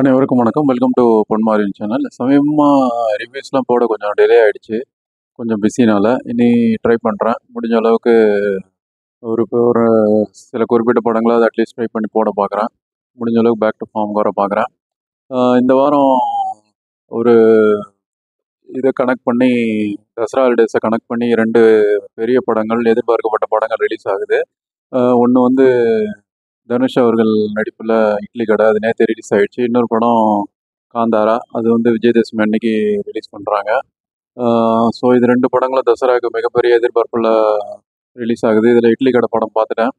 அனைவருக்கும் வணக்கம். Welcome to பொன்மாரின் சேனல். சமீபமா ரிவ்யூஸ்லாம் போட கொஞ்சம் டிலே ஆயிடுச்சு. கொஞ்சம் பிஸினால. இனி ட்ரை பண்றேன். முடிஞ்ச அளவுக்கு ஒரு சில குறிப்பிட்ட படங்களாவது அட்லீஸ்ட் ட்ரை பண்ணி போட பார்க்குறேன். முடிஞ்ச அளவுக்கு பேக் டு ஃபார்ம்க்கு வர பார்க்குறேன். இந்த வாரம் ஒரு இத கனெக்ட் பண்ணி தசரா ஹாலிடேஸை கனெக்ட் பண்ணி 2 பெரிய படங்கள், எதிர்பார்க்கப்பட்ட படங்கள் ரிலீஸ் ஆகுது. ஒண்ணு வந்து தனுஷ் அவர்கள் நடிப்புல இட்லி கடை. அது நேத்தே ரிலீஸ் ஆயிடுச்சு. இன்னொரு படம் காந்தாரா. அது வந்து விஜயதசமி அன்னைக்கு ரிலீஸ் பண்றாங்க. ஸோ இது 2 படங்களும் தசராவுக்கு மிகப்பெரிய எதிர்பார்ப்புல ரிலீஸ் ஆகுது. இதில் இட்லி கடை படம் பார்த்துட்டேன்.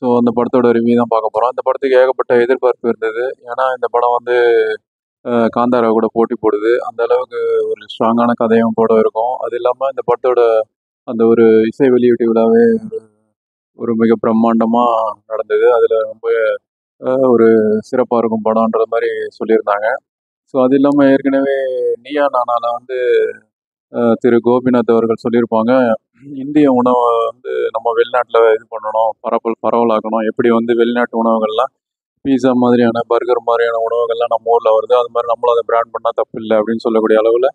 ஸோ அந்த படத்தோட ரிவ்யூ தான் பார்க்க போகிறோம். இந்த படத்துக்கு ஏகப்பட்ட எதிர்பார்ப்பு இருந்தது. ஏன்னா இந்த படம் வந்து காந்தாரா கூட போட்டி போடுது. அந்த அளவுக்கு ஒரு ஸ்ட்ராங்கான கதையும் கூட இருக்கும். அது இல்லாமல் இந்த படத்தோட அந்த ஒரு இசை வெளியீட்டு விழாவே ஒரு மிக பிரம்மாண்டமா நடந்தது. அதில் ரொம்ப ஒரு சிறப்பாக இருக்கும் படம்ன்ற மாதிரி சொல்லியிருந்தாங்க. ஸோ அது இல்லாமல் ஏற்கனவே நீயா நானால வந்து திரு கோபிநாத் அவர்கள் சொல்லியிருப்பாங்க, இந்திய உணவை வந்து நம்ம வெளிநாட்டில் இது பண்ணணும், பரவலாக்கணும். எப்படி வந்து வெளிநாட்டு உணவுகள்லாம் பீஸா மாதிரியான, பர்கர் மாதிரியான உணவுகள்லாம் நம்ம ஊரில் வருது, அது மாதிரி நம்மளும் அதை பிராண்ட் பண்ணால் தப்பு இல்லை அப்படின்னு சொல்லக்கூடிய அளவில்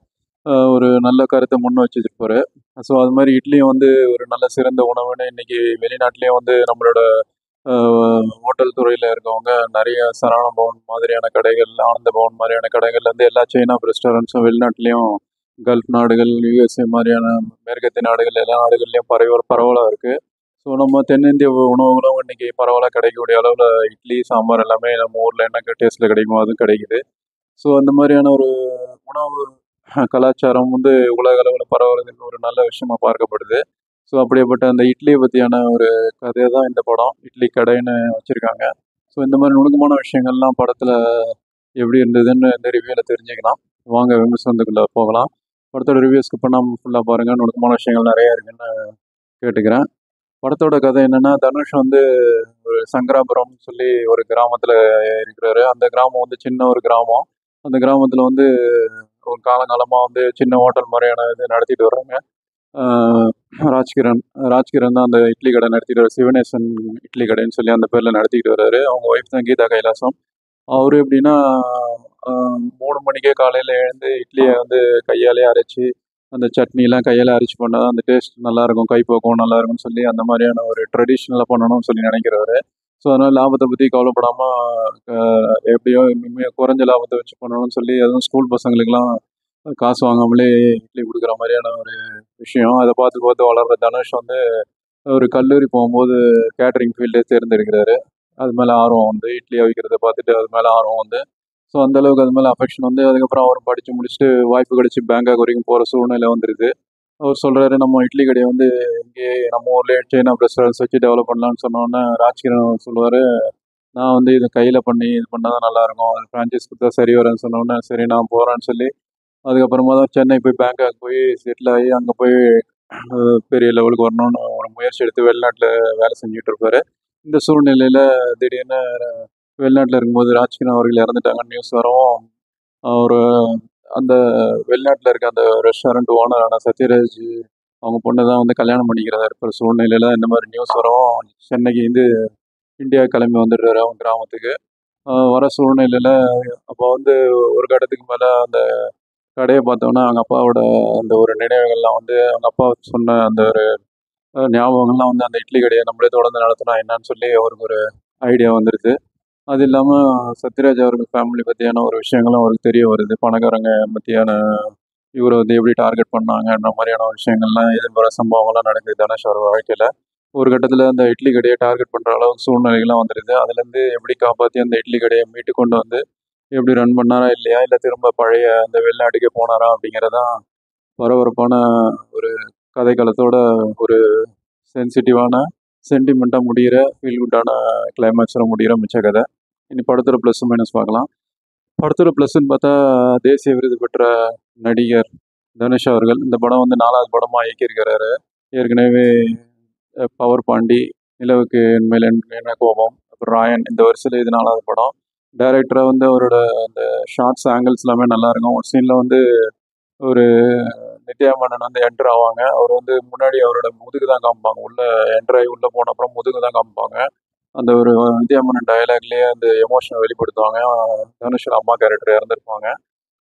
ஒரு நல்ல கருத்தை முன் வச்சுருப்பாரு. ஸோ அது மாதிரி இட்லியும் வந்து ஒரு நல்ல சிறந்த உணவுன்னு இன்னைக்கு வெளிநாட்டிலேயும் வந்து நம்மளோட ஹோட்டல் துறையில் இருக்கவங்க நிறைய சரவண பவன் மாதிரியான கடைகள், ஆனந்த பவன் மாதிரியான கடைகள்லேருந்து எல்லா செயின் ஆஃப் ரெஸ்டாரண்ட்ஸும் வெளிநாட்டிலையும் கல்ஃப் நாடுகள், யுஎஸ்ஏ மாதிரியான மேற்கத்திய நாடுகள் எல்லா நாடுகள்லையும் பரவலாக இருக்குது. ஸோ நம்ம தென்னிந்திய உணவுகளும் இன்னைக்கு பரவலாக கிடைக்கக்கூடிய அளவில் இட்லி, சாம்பார் எல்லாமே நம்ம ஊரில் என்ன டேஸ்ட்டில் கிடைக்குமோ அதுவும் கிடைக்குது. ஸோ அந்த மாதிரியான ஒரு உணவு கலாச்சாரம் வந்து உலக அளவில் பரவுறதுக்கு ஒரு நல்ல விஷயமா பார்க்கப்படுது. ஸோ அப்படிப்பட்ட அந்த இட்லியை பற்றியான ஒரு கதையை தான் இந்த படம் இட்லி கடைன்னு வச்சுருக்காங்க. ஸோ இந்த மாதிரி நுணுக்கமான விஷயங்கள்லாம் படத்தில் எப்படி இருந்ததுன்னு இந்த ரிவ்யூவில் தெரிஞ்சுக்கலாம். வாங்க விமர்சனத்துக்குள்ளே போகலாம். படத்தோட ரிவ்யூ ஸ்கிப் பண்ணாமல் ஃபுல்லாக பாருங்கள். நுணுக்கமான விஷயங்கள் நிறைய இருக்குன்னு கேட்டுக்கிறேன். படத்தோட கதை என்னென்னா, தனுஷ் வந்து ஒரு சங்கராபுரம்னு சொல்லி ஒரு கிராமத்தில் இருக்கிறாரு. அந்த கிராமம் வந்து சின்ன ஒரு கிராமம். அந்த கிராமத்தில் வந்து ஒரு காலங்காலமாக வந்து சின்ன ஹோட்டல் மாதிரியான இது நடத்திட்டு வர்றாங்க. ராஜ்கிரண் ராஜ்கிரண் தான் அந்த இட்லி கடை நடத்திட்டு வர, சிவனேசன் இட்லி கடைன்னு சொல்லி அந்த பேரில் நடத்திட்டு வர்றாரு. அவங்க ஒய்ஃப் தான் கீதா கைலாசம். அவரு எப்படின்னா 3 மணிக்கே காலையில் எழுந்து இட்லியை வந்து கையாலே அரைச்சி, அந்த சட்னிலாம் கையால் அரைச்சி பண்ணால் தான் அந்த டேஸ்ட் நல்லாயிருக்கும், கைப்பக்குவம் நல்லா இருக்கும்னு சொல்லி அந்த மாதிரியான ஒரு ட்ரெடிஷ்னலாக பண்ணணும்னு சொல்லி நினைக்கிறவர். ஸோ அதனால் லாபத்தை பற்றி கவலைப்படாமல் எப்படியோ குறைஞ்ச லாபத்தை வச்சு பண்ணணும்னு சொல்லி, அதுவும் ஸ்கூல் பசங்களுக்கெல்லாம் காசு வாங்காமலே இட்லி கொடுக்குற மாதிரியான ஒரு விஷயம். அதை பார்த்து பார்த்து வளர்ற தனுஷ் வந்து ஒரு கல்லூரி போகும்போது கேட்டரிங் ஃபீல்டே தேர்ந்தெடுக்கிறாரு. அது மேலே ஆர்வம் வந்து இட்லி அவிக்கிறத பார்த்துட்டு அது மேலே ஆர்வம் வந்து, ஸோ அந்தளவுக்கு அது மேலே அஃபெக்ஷன் வந்து அதுக்கப்புறம் அவரும் படித்து முடிச்சுட்டு வாய்ப்பு கிடைச்சி பேங்காக் வரைக்கும் போகிற சூழ்நிலை வந்துடுது. அவர் சொல்கிறாரு, நம்ம இட்லி கடையை வந்து இங்கேயே நம்ம ஊர்லேயே செயின் ஆஃப் ரெஸ்டாரண்ட்ஸ் வச்சு டெவலப் பண்ணலான்னு சொன்னோன்னே, ராஜ்கிரண் சொல்லுவார், நான் வந்து இதை கையில் பண்ணி இது பண்ணால் தான் நல்லாயிருக்கும், அது ஃப்ரான்ச்சைஸ் கொடுத்தா சரி வரேன்னு சொன்னோன்னே, சரி நான் போகிறேன்னு சொல்லி அதுக்கப்புறமா தான் சென்னை போய் பேங்காக் போய் செட்டில் ஆகி அங்கே போய் பெரிய லெவலுக்கு வரணும்னு ஒரு முயற்சி எடுத்து வெளிநாட்டில் வேலை செஞ்சுட்டு இருப்பாரு. இந்த சூழ்நிலையில் திடீர்னு வெளிநாட்டில் இருக்கும்போது ராஜ்கிரண் அவர்கள் இறந்துட்டாங்கன்னு நியூஸ் வரவும், அவர் அந்த வெளிநாட்டில் இருக்க அந்த ரெஸ்டாரண்ட் ஓனரான சத்யராஜ் அவங்க பொண்ணை தான் வந்து கல்யாணம் பண்ணிக்கிறதா இருக்கிற சூழ்நிலையில் இந்த மாதிரி நியூஸ் வரவும் சென்னைக்கு வந்து இந்தியா கிளம்பி வந்துடுறாரு அவங்க கிராமத்துக்கு. வர சூழ்நிலையில் அப்போ வந்து ஒரு கட்டத்துக்கு மேலே அந்த கடையை பார்த்தோன்னா அவங்க அப்பாவோட அந்த ஒரு நினைவுகள்லாம் வந்து அவங்க அப்பா சொன்ன அந்த ஒரு ஞாபகங்கள்லாம் வந்து அந்த இட்லி கடையை நம்மளே தொடர்ந்து நடத்தினா என்னன்னு சொல்லி அவருக்கு ஒரு ஐடியா வந்துடுது. அது இல்லாமல் சத்யராஜ் அவர்கள் ஃபேமிலி பற்றியான ஒரு விஷயங்களும் அவருக்கு தெரிய வருது. பணக்காரங்க பற்றியான இவரை வந்து எப்படி டார்கெட் பண்ணாங்கன்ற மாதிரியான விஷயங்கள்லாம் எதிர்பாராத சம்பவங்கள்லாம் நடக்குது தனுஷ் அவர் வாழ்க்கையில். ஒரு கட்டத்தில் அந்த இட்லி கடையை டார்கெட் பண்ணுற அளவுக்கு சூழ்நிலைகள்லாம் வந்துடுது. அதுலேருந்து எப்படி காப்பாற்றி அந்த இட்லி கடையை மீட்டு கொண்டு வந்து எப்படி ரன் பண்ணாரா இல்லையா, இல்லை திரும்ப பழைய அந்த வெளிநாட்டுக்கே போனாரா அப்படிங்கிறதான் பரபரப்பான ஒரு கதைக்களத்தோட ஒரு சென்சிட்டிவான சென்டிமெண்ட்டாக முடிகிற ஃபீல் குட்டான கிளைமேக்ஸில் முடிகிற மிச்ச கதை. இனி படத்தோட ப்ளஸ் மைனஸ் பார்க்கலாம். படத்தோட ப்ளஸ்ன்னு பார்த்தா, தேசிய விருது பெற்ற நடிகர் தனுஷ் அவர்கள் இந்த படம் வந்து 4வது படமாக இயக்கியிருக்கிறாரு. ஏற்கனவே பவர் பாண்டி, நிலவுக்கு என்மேல் என்ன கோபம், அப்புறம் ராயன், இந்த வரிசையில் இது 4வது படம். டைரக்டராக வந்து அவரோட அந்த ஷார்ட்ஸ் ஆங்கிள்ஸ் எல்லாமே நல்லாயிருக்கும். ஒரு சீனில் வந்து ஒரு நித்யா மேனன் வந்து என்டர் ஆவாங்க. அவர் வந்து முன்னாடி அவரோட முதுகு தான் காமிப்பாங்க. உள்ளே என்டர் ஆகி உள்ளே போன அப்புறம் முதுகு தான் காமிப்பாங்க. அந்த ஒரு வித்யாமன்னன் டயலாக்லேயே அந்த எமோஷனை வெளிப்படுத்துவாங்க. தனுஷோட அம்மா கேரக்டர் இறந்துருப்பாங்க.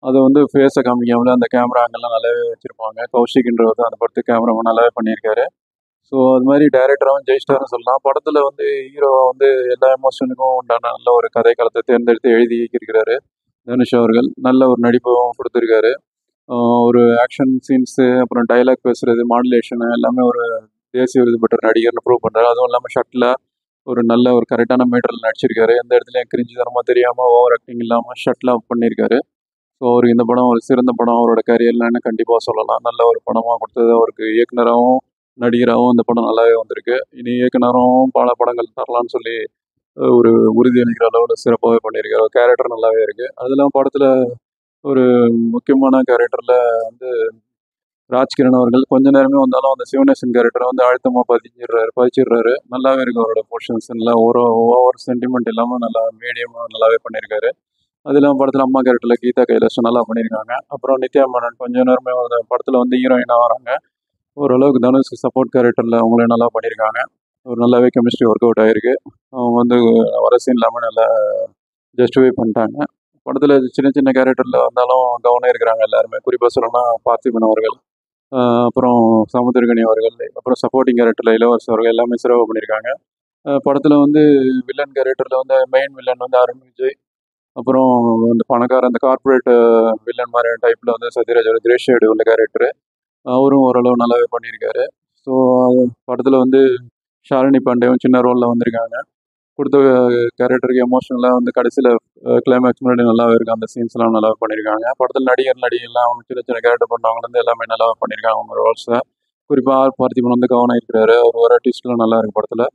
அதை வந்து ஃபேஸை காமிக்காமல அந்த கேமரா அங்கெல்லாம் நல்லாவே வச்சுருப்பாங்க. கௌஷிக்ன்றவர் அந்த படத்துக்கு கேமராமேன் நல்லாவே பண்ணியிருக்காரு. ஸோ அது மாதிரி டைரக்டராகவும் ஜெயிச்சிட்டாருன்னு சொல்லலாம். படத்தில் வந்து ஹீரோவை வந்து எல்லா எமோஷனுக்கும் உண்டான நல்ல ஒரு கதை களத்தை தேர்ந்தெடுத்து எழுதி இருக்கிறாரு தனுஷ் அவர்கள். நல்ல ஒரு நடிப்பும் கொடுத்துருக்காரு. ஒரு ஆக்ஷன் சீன்ஸு, அப்புறம் டைலாக் பேசுறது, மாடுலேஷனு எல்லாமே ஒரு தேசிய விருது பெற்ற நடிகர்னு ப்ரூவ் பண்ணுறாரு. அதுவும் இல்லாமல் ஷட்டில் ஒரு நல்ல ஒரு கரெக்டான மீட்டரில் நடிச்சிருக்காரு. எந்த இடத்துலையும் கிரிஞ்சு தரமாக தெரியாமல் ஓவர் ஆக்டிங் இல்லாமல் ஷட்டில் பண்ணியிருக்காரு. ஸோ அவருக்கு இந்த படம் ஒரு சிறந்த படம் அவரோட கரியர்லன்னு கண்டிப்பாக சொல்லலாம். நல்ல ஒரு படமாக கொடுத்தது. அவருக்கு இயக்குனராகவும் நடிகராகவும் இந்த படம் நல்லாவே வந்திருக்கு. இனி இயக்குனரும் பல படங்கள் தரலான்னு சொல்லி ஒரு உறுதி அளிக்கிற அளவில் சிறப்பாகவே பண்ணியிருக்காரு. கேரக்டர் நல்லாவே இருக்குது. அது இல்லாமல் படத்தில் ஒரு முக்கியமான கேரக்டரில் வந்து ராஜ்கிரண் அவர்கள் கொஞ்ச நேரமே வந்தாலும் அந்த சிவனேசன் கேரக்டரை வந்து அழுத்தமாக பதிச்சிடுறாரு. நல்லாவே இருக்குது அவரோட போர்ஷன்ஸ். நல்லா ஓவர் சென்டிமெண்ட் இல்லாமல் நல்லா மீடியமாக நல்லாவே பண்ணியிருக்காரு. அது இல்லாமல் படத்தில் அம்மா கேரக்டரில் கீதா கைலாஷம் நல்லா பண்ணியிருக்காங்க. அப்புறம் நித்யா மேனன் கொஞ்ச நேரமே அந்த படத்தில் வந்து ஹீரோயினாக வராங்க. ஓரளவுக்கு தனுஷ் சப்போர்ட் கேரக்டரில் அவங்களே நல்லா பண்ணியிருக்காங்க. ஒரு நல்லாவே கெமிஸ்ட்ரி ஒர்க் அவுட் ஆகிருக்கு. அவங்க வந்து வர சீன் இல்லாமல் நல்லா ஜஸ்டிஃபை பண்ணிட்டாங்க. படத்தில் சின்ன சின்ன கேரக்டரில் வந்தாலும் கவனம் இருக்கிறாங்க எல்லாருமே. குறிப்பாக சொல்லணும்னா பார்த்திபன் அவர்கள், அப்புறம் சமுத்திரகனி அவர்கள், அப்புறம் சப்போர்ட்டிங் கேரக்டரில் இளவரசர் அவர்கள் எல்லாமே சிறப்பாக பண்ணியிருக்காங்க. படத்தில் வந்து வில்லன் கேரக்டரில் வந்து மெயின் வில்லன் வந்து அருண் விஜய், அப்புறம் அந்த பணக்கார அந்த கார்பரேட் வில்லன் மாதிரி டைப்பில் வந்து சத்யராஜ் கிரே ஷேடு உள்ள கேரக்டரு, அவரும் ஓரளவு நல்லாவே பண்ணியிருக்காரு. ஸோ படத்தில் வந்து ஷாலினி பாண்டேவும் சின்ன ரோலில் வந்திருக்காங்க. கொடுத்த கேரக்டருக்கு எமோஷனலாக வந்து கடைசியில் கிளைமேக்ஸ் முன்னாடி நல்லாவே இருக்குது. அந்த சீன்ஸ்லாம் நல்லா பண்ணியிருக்காங்க. படத்தில் நடிகர்லாம் அவங்க சின்ன சின்ன கேரக்டர் பண்ணவங்கலேருந்து எல்லாமே நல்லா பண்ணியிருக்காங்க அவங்க ரோல்ஸை. குறிப்பாக ஆர் பார்த்திபன் வந்து கவனம் இருக்கிறாரு. அவர் வர ஆர்டிஸ்ட்லாம் நல்லா இருக்குது படத்தில்.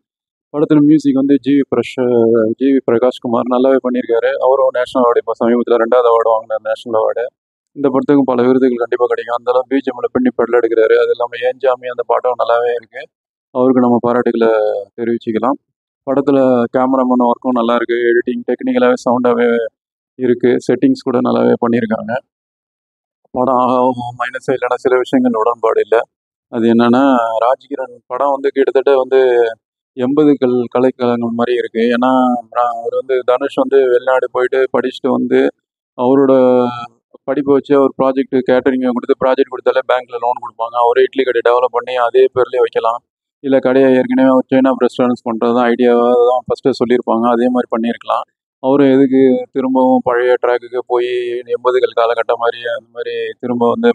படத்தில் மியூசிக் வந்து ஜிவி பிரகாஷ்குமார் நல்லாவே பண்ணியிருக்காரு. அவரும் நேஷனல் அவார்டு இப்போ சமீபத்தில் 2வது அவார்டு வாங்கினார், நேஷனல் அவார்டு. இந்த படத்துக்கும் பல விருதுகள் கண்டிப்பாக கிடைக்கும். அந்தளவு பிஜிஎம்மில் பின்னி பெடல் எடுக்கிறாரு. அது இல்லாமல் ஏஞ்சாமி அந்த பாட்டும் நல்லாவே இருக்குது. அவருக்கு நம்ம பாராட்டுகளை தெரிவிச்சுக்கலாம். படத்தில் கேமராமேன் ஒர்க்கும் நல்லா இருக்குது. எடிட்டிங் டெக்னிக்கலாகவே சவுண்டாகவே இருக்குது. செட்டிங்ஸ் கூட நல்லாவே பண்ணியிருக்காங்க. படம் மைனஸே இல்லைன்னா சில விஷயங்கள் உடன்பாடு இல்லை. அது என்னென்னா, ராஜ்கிரண் படம் வந்து கிட்டத்தட்ட வந்து 80கள் கலைக்கலங்கள் மாதிரி இருக்குது. ஏன்னா அவர் வந்து தனுஷ் வந்து வெளிநாடு போயிட்டு படிச்சுட்டு வந்து அவரோட படிப்பை வச்சு அவர் ப்ராஜெக்ட் கேட்டரிங்கை கொடுத்து ப்ராஜெக்ட் கொடுத்தாலே பேங்க்கில் லோன் கொடுப்பாங்க. அவரே இட்லி கடை டெவலப் பண்ணி அதே பேர்லேயே வைக்கலாம். இல்லை கடையை ஏற்கனவே ஒரு செயின் ஆஃப் ரெஸ்டாரண்ட்ஸ் பண்ணுறது தான் ஐடியாவாக தான் ஃபஸ்ட்டு சொல்லியிருப்பாங்க. அதே மாதிரி பண்ணியிருக்கலாம். அவரும் எதுக்கு திரும்பவும் பழைய ட்ராக்குக்கு போய் 80கள் காலகட்டம் மாதிரி அந்த மாதிரி திரும்ப வந்து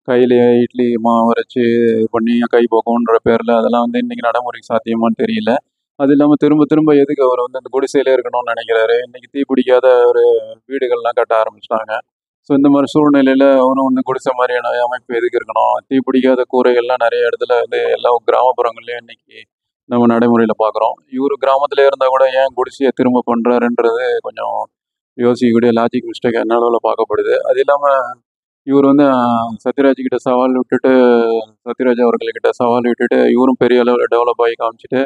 கையிலேயே இட்லி மாவு அரைச்சி இது பண்ணி கை போக்கும்ன்ற பேரில் அதெல்லாம் வந்து இன்றைக்கி நடைமுறைக்கு சாத்தியமான்னு தெரியல. அது இல்லாமல் திரும்ப திரும்ப எதுக்கு அவர் வந்து அந்த குடிசையிலே இருக்கணும்னு நினைக்கிறாரு. இன்றைக்கி தீ பிடிக்காத ஒரு வீடுகள்லாம் கட்ட ஆரம்பிச்சிட்டாங்க. ஸோ இந்த மாதிரி சூழ்நிலையில் அவரும் வந்து குடிசை மாதிரியான அமைப்பு எதுக்கு இருக்கணும். தீ பிடிக்காத கூரைகள்லாம் நிறைய இடத்துல வந்து எல்லா கிராமப்புறங்கள்லையும் இன்றைக்கி நம்ம நடைமுறையில் பார்க்குறோம். இவர் கிராமத்தில் இருந்தால் கூட ஏன் குடிசையை திரும்ப பண்ணுறாருன்றது கொஞ்சம் யோசிக்கக்கூடிய லாஜிக் மிஸ்டேக் என்ன அளவில் பார்க்கப்படுது. அது இல்லாமல் இவர் வந்து சத்யராஜ் கிட்ட சவால் விட்டுட்டு சத்யராஜ் அவர்கள்கிட்ட சவால் விட்டுட்டு இவரும் பெரிய அளவில் டெவலப் ஆகி காமிச்சிட்டு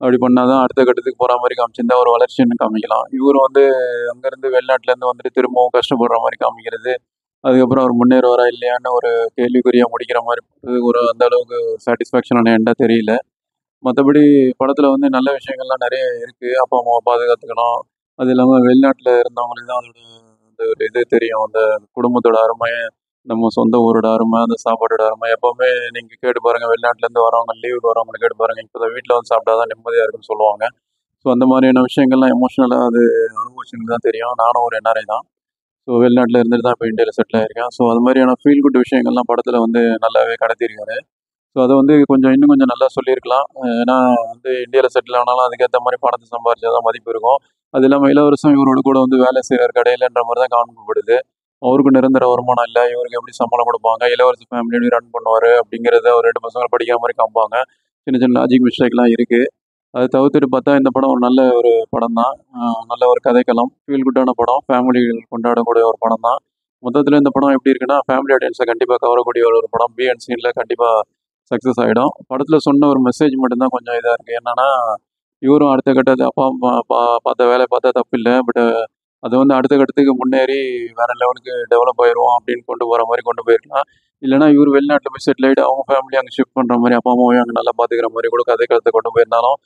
அப்படி பண்ணால் தான் அடுத்த கட்டத்துக்கு போகிற மாதிரி காமிச்சிருந்தா ஒரு வளர்ச்சின்னு காமிக்கலாம். இவர் வந்து அங்கேருந்து வெளிநாட்டிலேருந்து வந்துட்டு திரும்பவும் கஷ்டப்படுற மாதிரி காமிக்கிறது, அதுக்கப்புறம் அவர் முன்னேறுவாரா இல்லையான்னு ஒரு கேள்விக்குறியாக முடிக்கிற மாதிரி ஒரு அந்த அளவுக்கு சாட்டிஸ்ஃபேக்ஷனான எண்டாக தெரியல. மற்றபடி படத்தில் வந்து நல்ல விஷயங்கள்லாம் நிறைய இருக்குது. அப்பா அம்மாவை பாதுகாத்துக்கணும். அது இல்லாமல் வெளிநாட்டில் இருந்தவங்களுக்கு தான் அதோட அந்த ஒரு இது தெரியும். அந்த குடும்பத்தோட அருமை, நம்ம சொந்த ஊரோட அருமை, அந்த சாப்பாட்டோட அருமை. எப்போவுமே நீங்கள் கேட்டு பாருங்கள், வெளிநாட்டிலேருந்து வரவங்க லீவுக்கு வரவங்களை கேட்டு பாருங்கள், இப்போ வீட்டில் வந்து சாப்பிட்டா தான் நிம்மதியாக இருக்குன்னு சொல்லுவாங்க. ஸோ அந்த மாதிரியான விஷயங்கள்லாம் எமோஷ்னலாக அது அனுபவிச்சுன்னு தான் தெரியும். நானும் ஒரு என்ஆர்ஐ தான். ஸோ வெளிநாட்டில் இருந்துட்டு தான் இப்போ இந்தியாவில் செட்டில் ஆகியிருக்கேன். ஸோ அது மாதிரியான ஃபீல் குட் விஷயங்கள்லாம் படத்தில் வந்து நல்லாவே கடத்தியிருக்காரு. ஸோ அதை வந்து இன்னும் கொஞ்சம் நல்லா சொல்லியிருக்கலாம். ஏன்னா வந்து இந்தியாவில் செட்டில் ஆனாலும் அதுக்கேற்ற மாதிரி பணத்தை சம்பாரிச்சா தான் மதிப்பு இருக்கும். அது இல்லாமல் இளவரசன் இவரோட கூட வந்து வேலை செய்கிறார் கடையிலன்ற மாதிரி தான் காண்பிக்கப்படுது. அவருக்கும் நிரந்தர வருமானம் இல்லை. இவருக்கு எப்படி சம்பளம் கொடுப்பாங்க, இளவரசி ஃபேமிலி எப்படி ரன் பண்ணுவார் அப்படிங்கிறத ஒரு 2 பசங்களை படிக்கிற மாதிரி காமிப்பாங்க. சின்ன சின்ன லாஜிக் மிஸ்டேக்லாம் இருக்குது. அதை தவிர்த்துட்டு பார்த்தா இந்த படம் ஒரு நல்ல ஒரு படம் தான். நல்ல ஒரு கதைக்களம், ஃபீல் குட்டான படம், ஃபேமிலிகள் கொண்டாடக்கூடிய ஒரு படம் தான். மொத்தத்தில் இந்த படம் எப்படி இருக்குன்னா, ஃபேமிலி ஆடியன்ஸை கண்டிப்பாக கவரக்கூடிய ஒரு படம். பி அண்ட் சீனில் கண்டிப்பாக சக்ஸஸ் ஆகிடும். படத்தில் சொன்ன ஒரு மெசேஜ் மட்டும்தான் கொஞ்சம் இதாக இருக்குது. என்னென்னா, இவரும் அடுத்த கட்டத்தை அப்பா அம்மா பார்த்த வேலையை பார்த்தா தப்பு இல்லை. பட் அதை வந்து அடுத்த கட்டத்துக்கு முன்னேறி வேறு லெவலுக்கு டெவலப் ஆயிடுவோம் அப்படின்னு கொண்டு போகிற மாதிரி கொண்டு போயிருக்கலாம். இல்லைனா இவர் வெளிநாட்டில் போய் செட்டில் ஆகிட்டு அவங்க ஃபேமிலி அங்கே ஷிஃப்ட் பண்ணுற மாதிரி அப்பா அம்மாவையும் அங்கே நல்லா பார்த்துக்கிற மாதிரி கூட கதைக்களத்தை கொண்டு போயிருந்தாலும்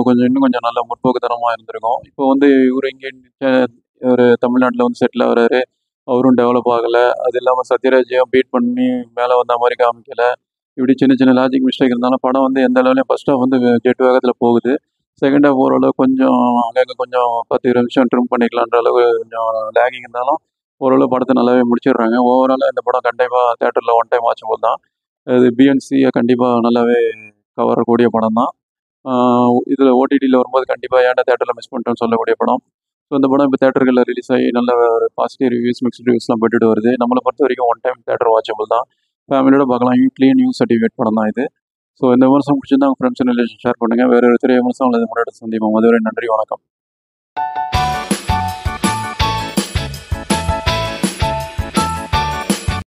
கொஞ்சம் இன்னும் கொஞ்சம் நல்ல முற்போக்குத்தனமாக இருந்திருக்கும். இப்போ வந்து இவர் இங்கே ஒரு தமிழ்நாட்டில் வந்து செட்டில் ஆகுறாரு. அவரும் டெவலப் ஆகலை. அது இல்லாமல் சத்யராஜையும் பீட் பண்ணி மேலே வந்த மாதிரி காமிக்கல. இப்படி சின்ன சின்ன லாஜிக் மிஸ்டேக் இருந்தாலும் படம் வந்து எந்த அளவுலையும் ஃபர்ஸ்ட் ஹாஃப் வந்து ஜெட் வேகத்தில் போகுது. செகண்ட் ஹாஃப் ஓரளவு கொஞ்சம் அங்கங்கே கொஞ்சம் 10 நிமிஷம் ட்ரிம் பண்ணிக்கலான்ற அளவு கொஞ்சம் லேகிங் இருந்தாலும் ஓரளவு படத்தை நல்லாவே முடிச்சிடுறாங்க. ஓவராலாக இந்த படம் கண்டிப்பாக தேட்டரில் ஒன் டைம் வாட்ச் போல் தான். இது பிஎன்சியை கண்டிப்பாக நல்லாவே கவரக்கூடிய படம் தான். இதில் ஓடிடியில் வரும்போது கண்டிப்பாக ஏன்டா தேட்டரில் மிஸ் பண்ணிட்டோன்னு சொல்லக்கூடிய படம். ஸோ இந்த படம் இப்போ தேட்டர்களில் ரிலீஸ் ஆகி நல்ல ஒரு பாசிட்டிவ் ரிவ்யூஸ் மிக்ஸ்டு ரிவ்யூஸ்லாம் பெற்றுட்டு வருது. நம்மளை பொறுத்த வரைக்கும் ஒன் டைம் தேட்டர் வாட்சபிள் தான். ஃபேமிலியோட பார்க்கலாம். க்ளீன் நியூஸ் சர்டிஃபிகேட் படம் தான் இது. ஸோ இந்த விமர்சனம் பிடிச்சிருந்தா உங்கள் ஃப்ரெண்ட்ஸ் அண்ட் ரிலேஷன் ஷேர் பண்ணுங்கள். வேறு ஒரு திரை விமர்சனம் அல்லது முன்னாடி சந்திப்போம். அதுவரை நன்றி, வணக்கம்.